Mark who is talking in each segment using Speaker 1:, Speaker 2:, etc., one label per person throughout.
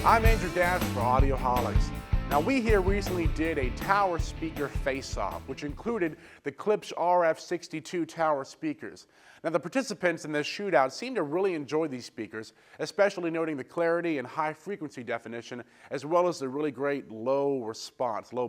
Speaker 1: I'm Andrew Dash for Audioholics. Now we here recently did a tower speaker face-off, which included the Klipsch RF-62 tower speakers. Now the participants in this shootout seemed to really enjoy these speakers, especially noting the clarity and high frequency definition, as well as the really great low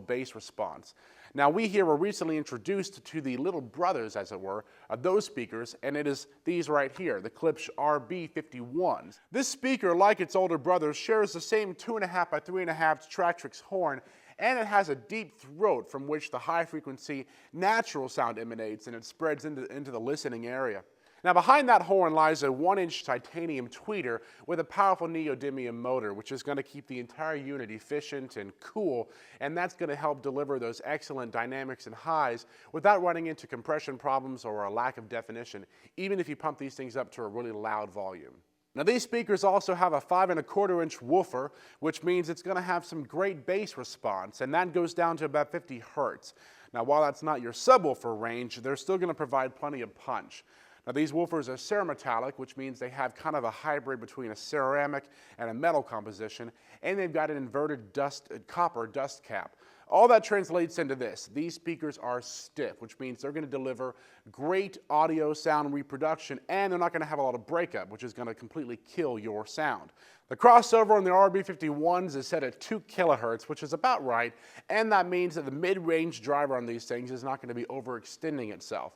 Speaker 1: bass response. Now we here were recently introduced to the little brothers, as it were, of those speakers, and it is these right here, the Klipsch RB51s. This speaker, like its older brothers, shares the same 2.5 by 3.5 Tractrix Horn, and it has a deep throat from which the high frequency natural sound emanates, and it spreads into the listening area. Now behind that horn lies a 1-inch titanium tweeter with a powerful neodymium motor, which is going to keep the entire unit efficient and cool, and that's going to help deliver those excellent dynamics and highs without running into compression problems or a lack of definition, even if you pump these things up to a really loud volume. Now these speakers also have a 5.25-inch woofer, which means it's going to have some great bass response, and that goes down to about 50 hertz. Now while that's not your subwoofer range, they're still going to provide plenty of punch. Now these woofers are cerametallic, which means they have kind of a hybrid between a ceramic and a metal composition, and they've got an inverted copper dust cap. All that translates into this. These speakers are stiff, which means they're going to deliver great audio sound reproduction, and they're not going to have a lot of breakup, which is going to completely kill your sound. The crossover on the RB51s is set at 2 kilohertz, which is about right, and that means that the mid-range driver on these things is not going to be overextending itself.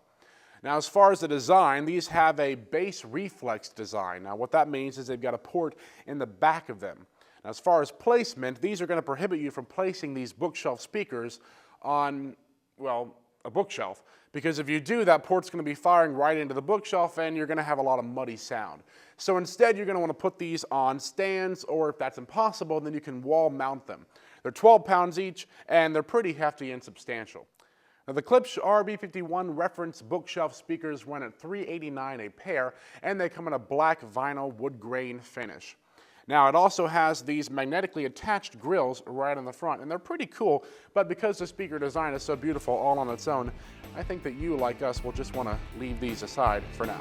Speaker 1: Now as far as the design, these have a bass reflex design. Now what that means is they've got a port in the back of them. Now as far as placement, these are going to prohibit you from placing these bookshelf speakers on, well, a bookshelf, because if you do, that port's going to be firing right into the bookshelf and you're going to have a lot of muddy sound. So instead you're going to want to put these on stands, or if that's impossible, then you can wall mount them. They're 12 pounds each and they're pretty hefty and substantial. Now the Klipsch RB51 reference bookshelf speakers run at $389 a pair, and they come in a black vinyl wood grain finish. Now it also has these magnetically attached grills right on the front, and they're pretty cool, but because the speaker design is so beautiful all on its own, I think that you, like us, will just want to leave these aside for now.